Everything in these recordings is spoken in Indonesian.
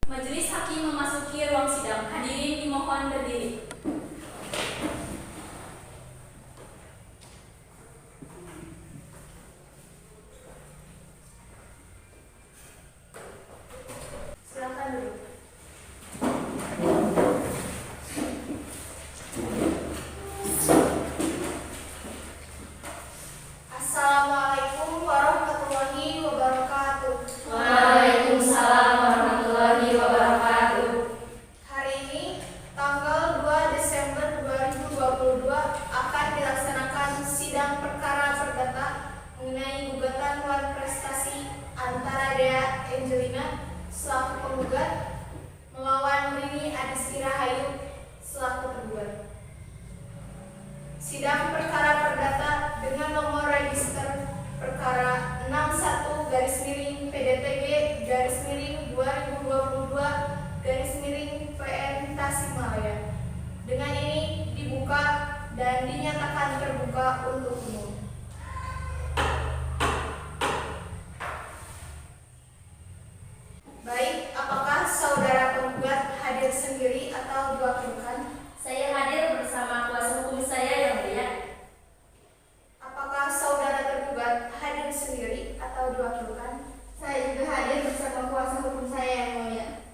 Majelis Hakim memasuki ruang sidang. Hadirin dimohon berdiri. Silakan duduk. Assalamualaikum warahmatullahi wabarakatuh. Waalaikumsalam warahmatullahi wabarakatuh. Hari ini, tanggal 2 Desember 2022, akan dilaksanakan sidang perkara perdata mengenai gugatan luar prestasi antara Dea Angelina selaku penggugat melawan Rini Adisti Rahayu selaku tergugat. Sidang perkara perdata dengan nomor register perkara 61-PDTG-2022-PN Tasikmalaya. Dengan ini dibuka dan dinyatakan terbuka untuk umum. Baik, apakah saudara penggugat hadir sendiri atau diwakilkan? Saya hadir bersama kuasa hukum saya yang mulia. Apakah saudara tergugat hadir sendiri atau diwakilkan? Saya juga hadir bersama kuasa hukum saya yang mulia.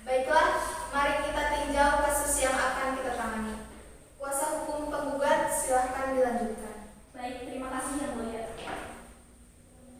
Baiklah, mari kita tinjau kasus yang akan kita tangani. Kuasa hukum penggugat, silahkan dilanjutkan. Baik, terima kasih yang mulia.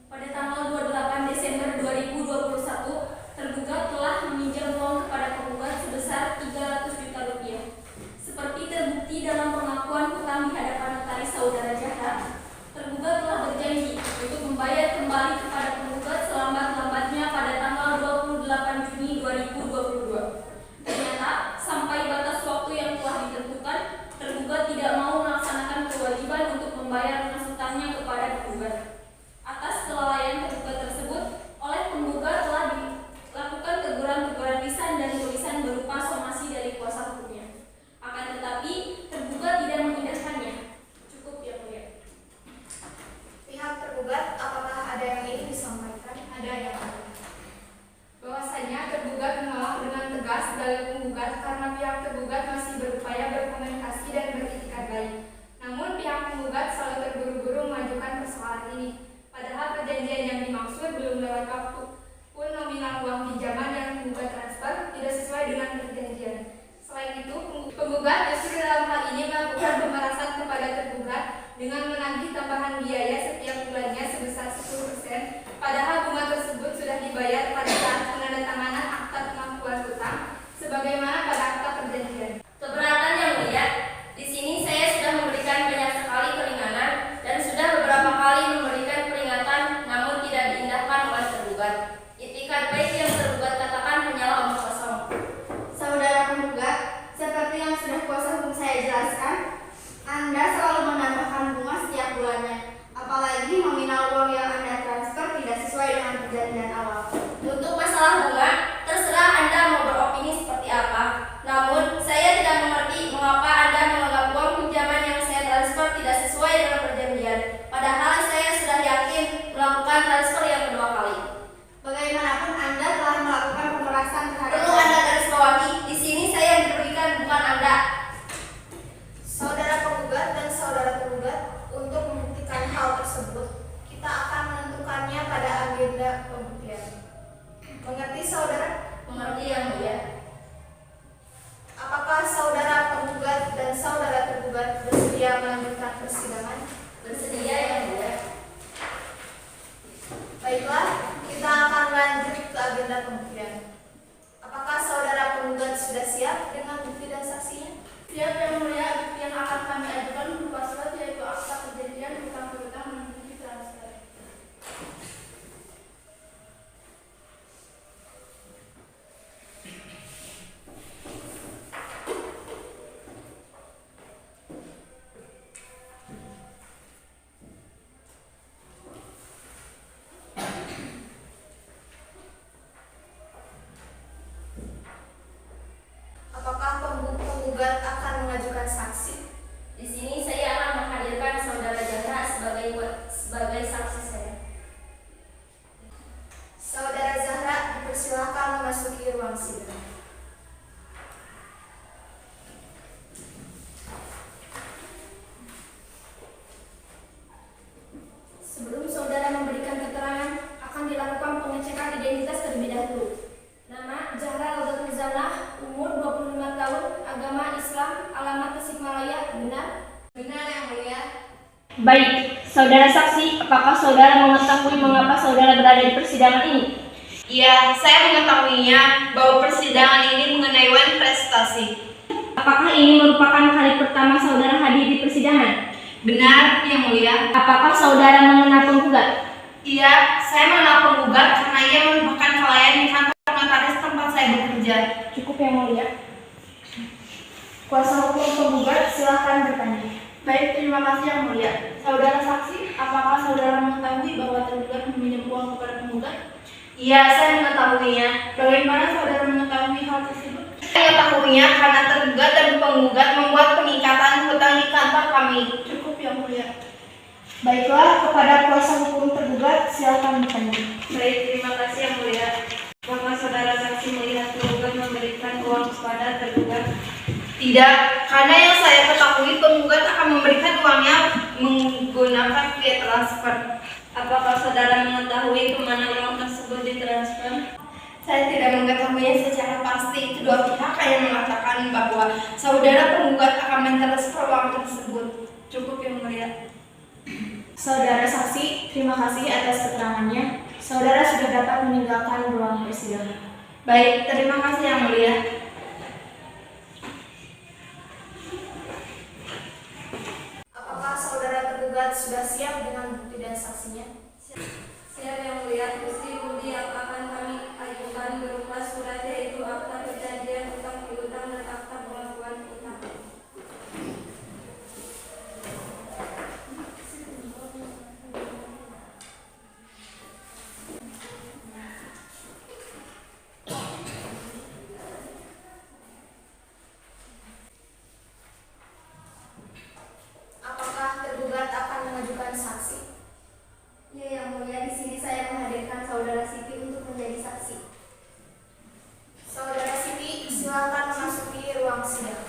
Pada tanggal 28 Desember 2021, tergugat telah meminjam uang kepada penggugat sebesar 300 juta rupiah. Seperti terbukti dalam pengakuan hutang di hadapan notaris saudara Zahra, tergugat telah berjanji untuk membayar kembali kepada penggugat selambat-lambatnya pada tanggal 28 Juni 2022. Ternyata, sampai batas waktu yang telah ditentukan, tergugat tidak mau melaksanakan kewajiban untuk membayar lunas hutangnya kepada penggugat. Atas kelalaian tergugat tersebut, oleh penggugat telah dilakukan teguran-teguran lisan dan tulisan berupa somasi dari kuasa hukumnya. Akan tetapi, tergugat tidak mengindahkannya. Cukup yang mulia. Pihak tergugat, apakah ada yang ingin disampaikan? Ada yang mulia. Bahwasanya tergugat menolak dengan tegas dalil penggugat karena pihak tergugat masih berupaya berkomunikasi dan beritikat baik. Namun pihak penggugat selalu terburu-buru mengajukan persoalan ini. Padahal perjanjian yang dimaksud belum lewat waktu pun nominal uang pinjaman yang penggugat transfer tidak sesuai dengan perjanjian. Selain itu, penggugat justru dalam hal ini melakukan pemerasan kepada tergugat dengan menagih tambahan biaya setiap bulannya sebesar 10%, padahal bunga tersebut sudah dibayar pada saat penandatanganan akta pengakuan hutang sebagaimana pada akta perjanjian. Keberatan yang mulia, di sini saya sudah memberikan banyak sekali keringanan dan sudah beberapa kali memberikan peringatan, namun tidak diindahkan oleh tergugat. Itikat baik yang tergugat katakan hanyalah omong kosong. Saudara penggugat, seperti yang sudah kuasa hukum saya jelaskan, Anda selalu menambahkan bunga setiap bulannya. Apalagi nominal uang yang Anda transfer tidak sesuai dengan perjanjian awal. Untuk masalah bunga, terserah Anda mau beropini seperti apa. Namun, saya tidak mengerti mengapa Anda menganggap uang pinjaman yang saya transfer tidak sesuai dengan perjanjian. Padahal saya sudah yakin melakukan transfer yang kedua kali. Bagaimanapun Anda telah melakukan pemerasan terhadap Perlu Anda garis bawahi, di sini saya yang dirugikan bukan Anda. Saudara penggugat dan saudara tergugat, untuk membuktikan hal tersebut, kita akan menentukannya pada agenda pembuktian. Mengerti saudara? Mengerti yang mulia. Apakah saudara penggugat dan saudara tergugat bersedia melanjutkan persidangan? Bersedia yang mulia. Baiklah, kita akan lanjut ke agenda pembuktian. Apakah saudara penggugat sudah siap dengan bukti dan saksinya? Siap yang mulia, bukti yang akan kami ajukan berupa surat yaitu akta perjanjian hutang piutang menghubungi transfer. Apakah penggugat akan mengajukan saksi? Di sini saya akan menghadirkan saudara Zahra sebagai saksi saya. Saudara Zahra, dipersilakan sidang. Sebelum saudara memberikan keterangan, akan dilakukan pengecekan identitas terlebih dahulu. Nama Zahra Laudatul Zanah, umur 25 tahun, agama Islam, alamat Tasikmalaya, benar? Benar yang mulia. Baik, saudara saksi, apakah saudara mengetahui mengapa saudara berada di persidangan ini? Iya, saya mengetahuinya bahwa persidangan ini mengenai wan prestasi. Apakah ini merupakan kali pertama saudara hadir di persidangan? Benar, yang mulia. Apakah saudara mengenal penggugat? Iya, saya mengenal penggugat karena ia merupakan pelayan di kantor notaris tempat saya bekerja. Cukup yang mulia. Kuasa hukum penggugat, silakan bertanya. Baik, terima kasih yang mulia. Saudara saksi, apakah saudara mengetahui bahwa tergugat meminjam uang kepada penggugat? Iya, saya mengetahuinya. Bagaimana saudara mengetahui hal tersebut? Saya mengetahuinya karena tergugat dan penggugat membuat pengikatan hutang di kantor kami. Cukup yang mulia. Baiklah, kepada kuasa hukum tergugat, silakan bertanya. Baik, terima kasih yang mulia. Apakah saudara saksi melihat penggugat memberikan uang kepada tergugat? Tidak, karena yang saya ketahui penggugat akan memberikan uangnya menggunakan via transfer. Apakah saudara mengetahui kemana uang tersebut ditransfer? Saya tidak mengetahuinya secara pasti. Kedua pihak hanya mengatakan bahwa saudara penggugat akan mentransfer uang tersebut. Cukup yang mulia. Saudara saksi, terima kasih atas keterangannya. Saudara sudah dapat meninggalkan ruang persidangan. Baik, terima kasih yang mulia. Apakah saudara tergugat sudah siap dengan bukti dan saksinya? Siap yang mulia, bukti yang akan kami ajukan berupa surat yaitu akta perjanjian utang piutang dan akta pengakuan utang. Apakah tergugat akan mengajukan saksi? Ya yang mulia, di sini saya menghadirkan saudara Siti untuk menjadi saksi. Saudara Siti, silakan memasuki ruang sidang.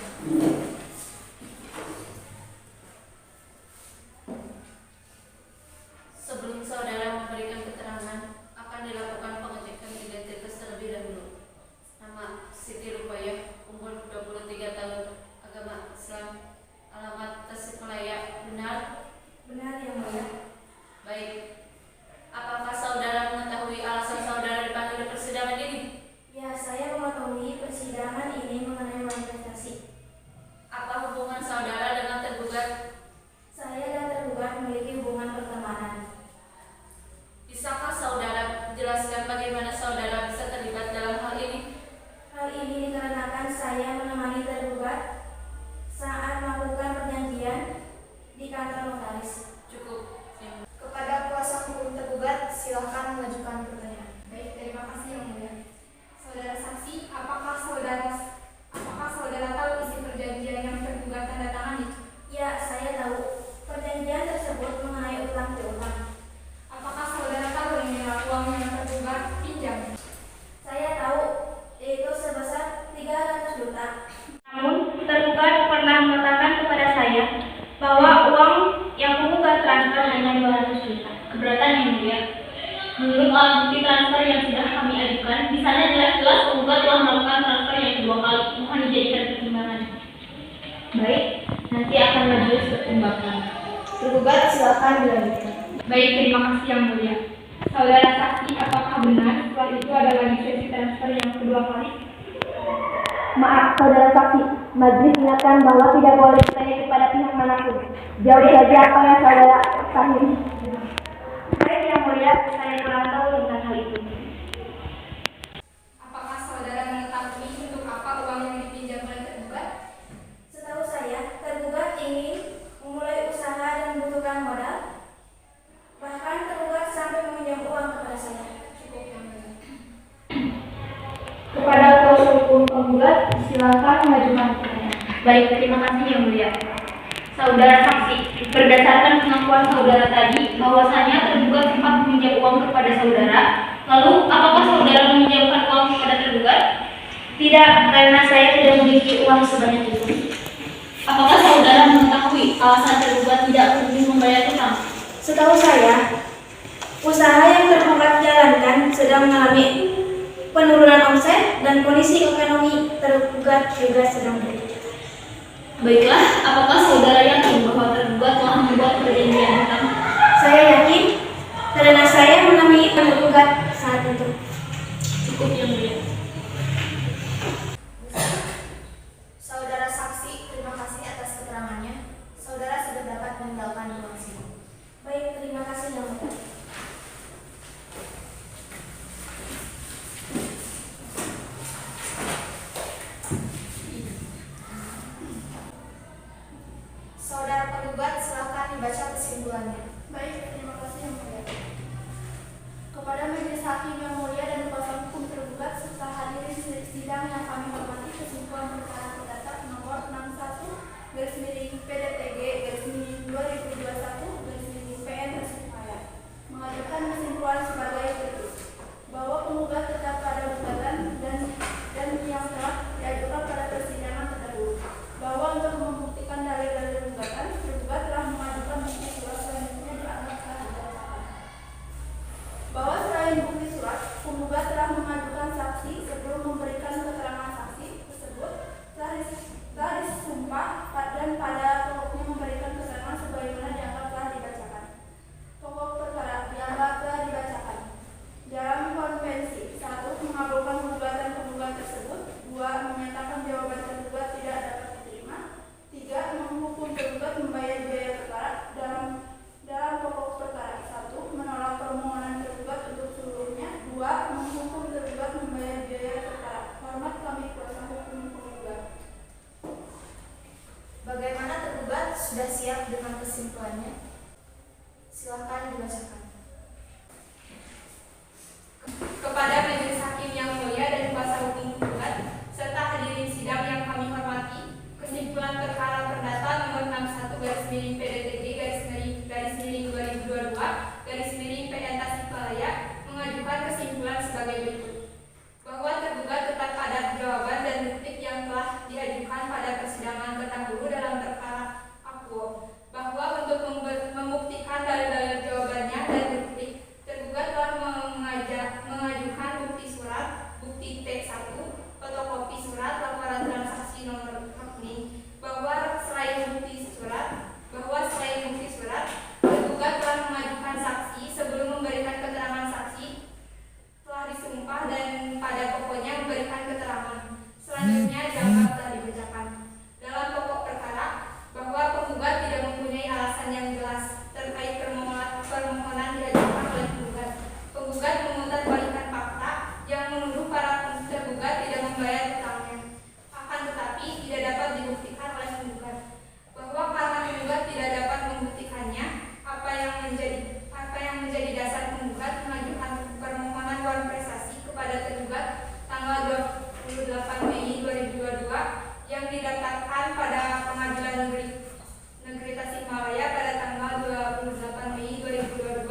Sebelum saudara memberikan keterangan, akan dilakukan pengecekan identitas terlebih dahulu. Nama Siti Rupaya, umur 23 tahun, agama Islam, alamat Tasikmalaya, benar? Benar yang mulia. Baik. Apakah saudara mengetahui alasan saudara dipanggil di persidangan ini? Ya, saya mengetahui persidangan ini mengenai manifestasi. Apa hubungan saudara dengan tergugat? Saya dan tergugat memiliki hubungan pertemanan. Bisakah saudara jelaskan bagaimana saudara bisa terlibat dalam hal ini? Hal ini dikarenakan saya menemani tergugat saat melakukan perjanjian di kantor notaris. Cukup. Kepada kuasa hukum tergugat, silakan mengajukan pertanyaan. Baik, terima kasih yang mulia. Saudara saksi, apakah saudara tahu isi perjanjian yang tergugat tanda tangani? Ya, saya tahu. Perjanjian tersebut mengenai utang piutang. Apakah saudara tahu nominal uang yang tergugat pinjam? Saya tahu, yaitu sebesar 300 juta. Namun, tergugat pernah mengatakan kepada saya bahwa uang yang penggugat transfer hanya 200 juta. Keberatan yang mulia. Menurut alat bukti transfer yang sudah kami ajukan, di sana jelas-jelas penggugat telah melakukan transfer yang kedua kali. Mohon dijadikan pertimbangan. Baik, nanti akan majelis pertimbangkan. Tergugat, silakan dilanjutkan. Baik, terima kasih yang mulia. Saudara saksi, apakah benar setelah itu ada lagi sesi transfer yang kedua kali? Maaf, saudara saksi. Majelis ingatkan bahwa tidak boleh bertanya kepada pihak manapun. Jauh saja apa yang saudara ketahui. Baik yang mulia, saya kurang tahu tentang hal itu. Apakah saudara mengetahui untuk apa uang yang dipinjam oleh tergugat? Setahu saya, tergugat ingin memulai usaha dan membutuhkan modal. Bahkan tergugat sampai meminjam uang kepada saya. Cukup yang mulia. Kepada kuasa hukum penggugat, silakan mengajukan pertanyaan. Baik, terima kasih yang mulia. Saudara saksi, berdasarkan pengakuan saudara tadi, bahwasanya tergugat sempat meminjam uang kepada saudara. Lalu, apakah saudara meminjamkan uang kepada tergugat? Tidak, karena saya tidak memiliki uang sebanyak itu. Apakah saudara mengetahui alasan tergugat tidak kunjung membayar utang? Setahu saya, usaha yang tergugat jalankan sedang mengalami penurunan omset dan kondisi ekonomi tergugat juga sedang berkecil. Baiklah, apakah saudara yakin bahwa tergugat telah membuat perjanjian utang? Saya yakin karena saya menemui tergugat saat itu. Cukup yang mulia. Saudara saksi, terima kasih atas keterangannya. Saudara sudah dapat meninggalkan ruang sidang. Baik, terima kasih yang mulia. Saudara penggugat, silakan dibaca kesimpulannya. Baik, terima kasih yang mulia. Kepada majelis hakim yang mulia dan kuasa hukum tergugat serta hadirin sidang yang kami hormati, kesimpulan perkara perdata nomor 61/PDTG/2021/PN Tasikmalaya mengajukan kesimpulan sebagai berikut: bahwa penggugat tetap pada gugatan dan yang telah diajukan pada persidangan terdahulu, bahwa untuk membuktikan dalil-dalil gugatan, tergugat telah mengajukan bukti surat selanjutnya dianggap telah dibacakan. Bahwa selain bukti surat, penggugat telah mengajukan saksi sebelum memberikan keterangan saksi tersebut telah disumpah dan pada pokoknya memberikan keterangan sebagaimana dianggap telah dibacakan. Pokok perkara dianggap telah dibacakan. Dalam konvensi, 1. Mengabulkan gugatan penggugat tersebut. 2. Menyatakan jawaban tergugat tidak dapat diterima. 3. Menghukum tergugat membayar biaya perkara. Dalam pokok perkara, 1. Menolak permohonan tergugat untuk seluruhnya. 2. Menghukum tergugat membayar biaya perkara. Hormat kami kuasa hukum penggugat. Bagaimana tergugat sudah siap dengan kesimpulannya? Silakan dibacakan. Kepada majelis hakim yang mulia dan kuasa hukum penggugat serta hadirin sidang yang kami hormati, kesimpulan perkara perdata nomor 61/PDTG/2022/PN Tasikmalaya mengajukan kesimpulan sebagai berikut: bahwa tergugat tetap pada jawaban dan bukti yang telah diajukan pada persidangan terdahulu dalam perkara akuo, bahwa untuk membuktikan dalil-dalil jawabannya dan bukti, tergugat telah mengajukan bukti surat, bukti T1, fotokopi surat laporan transaksi nomor rekening, bahwa selain bukti surat, tergugat telah mengajukan saksi sebelum memberikan keterangan saksi telah disumpah dan pada pokoknya memberikan keterangan. Selanjutnya dianggap telah dibacakan. Dalam pokok perkara, bahwa penggugat tidak mempunyai alasan yang jelas terkait permohonan diajukan oleh penggugat. Penggugat memutarbalikkan fakta yang menuduh para tergugat tidak membayar utangnya. Akan tetapi tidak dapat dibuktikan oleh penggugat. Bahwa karena penggugat tidak dapat membuktikannya, apa yang menjadi dasar penggugat mengajukan permohonan luar prestasi kepada tergugat tanggal 28 Mei 2022 yang didaftarkan pada Pengadilan Negeri Tasikmalaya pada tanggal 28 Mei 2022.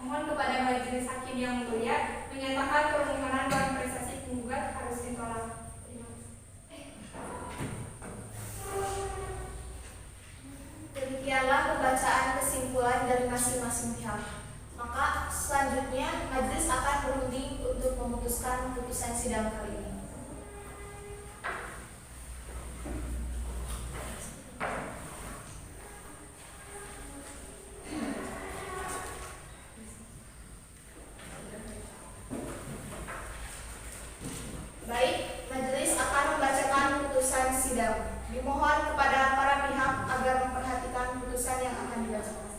Mohon kepada majelis hakim yang mulia menyatakan permohonan luar prestasi penggugat harus ditolak. Terima kasih. Demikianlah pembacaan kesimpulan dari masing-masing pihak. Maka selanjutnya majelis akan berunding untuk memutuskan putusan sidang kali ini. Baik, majelis akan membacakan putusan sidang. Dimohon kepada para pihak agar memperhatikan putusan yang akan dibacakan.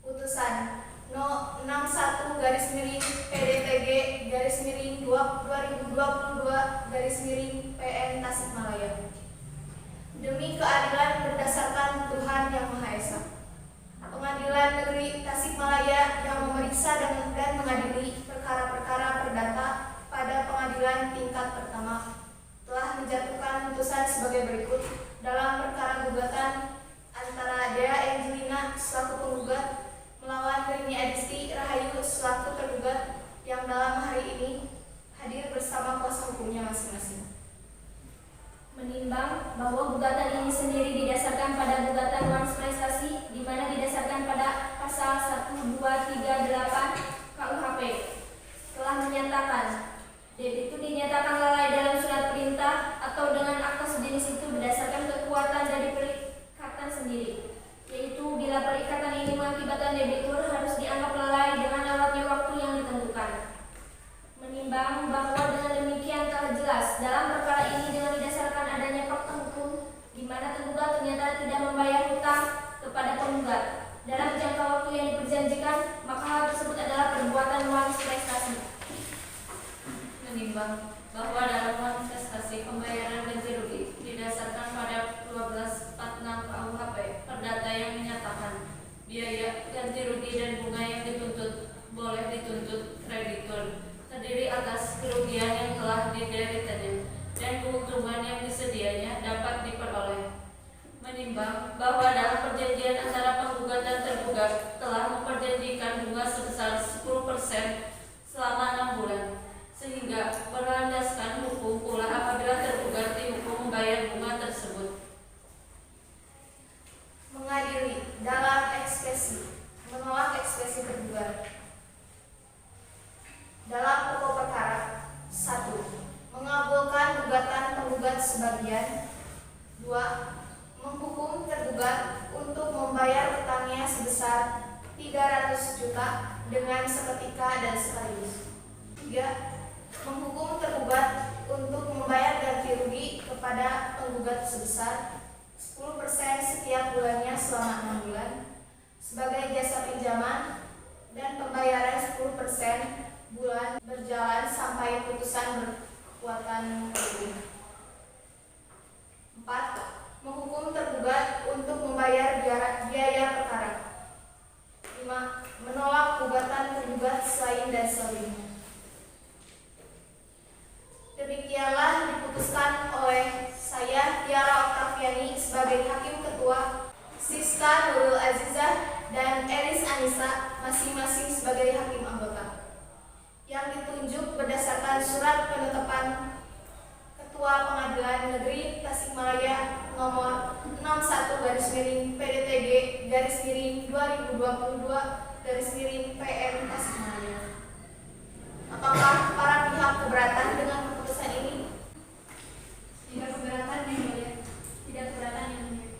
Putusan No. 61/PDTG/2022/PN Tasikmalaya. Demi keadilan berdasarkan Tuhan Yang Maha Esa, Pengadilan Negeri Tasikmalaya yang memeriksa dan mengadili perkara-perkara perdata pada pengadilan tingkat pertama telah menjatuhkan putusan sebagai berikut dalam perkara gugatan antara Dea Angelina selaku penggugat melawan Rini Adisti Rahayu selaku tergugat yang dalam hari ini hadir bersama kuasa hukumnya masing-masing. Menimbang bahwa gugatan ini sendiri didasarkan pada gugatan waris prestasi, di mana didasarkan pada pasal 1238 KUHP, telah menyatakan itu dinyatakan lalai dalam surat perintah atau dengan akta sejenis itu berdasarkan kekuatan dari perikatan sendiri, yaitu bila perikatan ini mengakibatkan debitur harus dianggap lalai dengan lewatnya waktu yang ditentukan. Menimbang bahwa dengan demikian telah jelas dalam perkara ini dengan didasarkan adanya fakta hukum di mana tergugat ternyata tidak membayar hutang kepada penggugat dalam jangka waktu yang diperjanjikan, maka hal tersebut adalah perbuatan waris prestasi. Menimbang bahwa dalam manifestasi pembayaran ganti rugi didasarkan pada 1246 KUHP perdata yang menyatakan biaya ganti rugi dan bunga yang dituntut boleh dituntut kreditur terdiri atas kerugian yang telah dideritanya dan keuntungan yang disedianya dapat diperoleh. Menimbang bahwa dalam perjanjian antara penggugat dan tergugat telah memperjanjikan bunga sebesar 10% selama 6 bulan, sehingga berlandaskan hukum pula apabila tergugat dihukum membayar bunga tersebut. Mengadili dalam ekspresi, menolak ekspresi tergugat. Dalam pokok perkara 1. Mengabulkan gugatan penggugat sebagian. 2. Menghukum tergugat untuk membayar utangnya sebesar 300 juta dengan seketika dan sekaligus. 3. Menghukum tergugat untuk membayar ganti rugi kepada penggugat sebesar 10% setiap bulannya selama 6 bulan sebagai jasa pinjaman dan pembayaran 10% bulan berjalan sampai putusan berkekuatan hukum. 4. Menghukum tergugat untuk membayar biaya perkara. 5. Menolak gugatan tergugat selain dan selebihnya. Demikianlah diputuskan oleh saya, Tiara Oktaviani, sebagai Hakim Ketua, Siska Nurul Azizah, dan Elis Anissa, masing-masing sebagai Hakim Anggota, yang ditunjuk berdasarkan surat penetapan Ketua Pengadilan Negeri Tasikmalaya nomor 61/PDTG/2022/PM Tasikmalaya. Apakah para pihak keberatan dengan keputusan ini? Tidak keberatan yang mulia. Tidak keberatan yang mulia.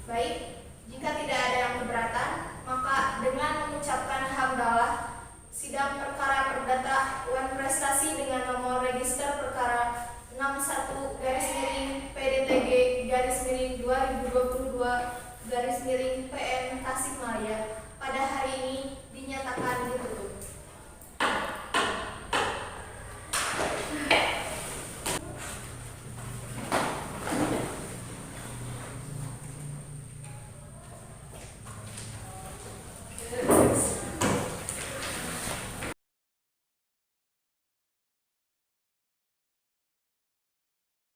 Baik, jika tidak ada yang keberatan, maka dengan mengucapkan hamdalah, sidang perkara perdata Wan Prestasi dengan nomor register perkara 61/PDTG/2022/PM Tasikmalaya pada hari ini dinyatakan ditutup.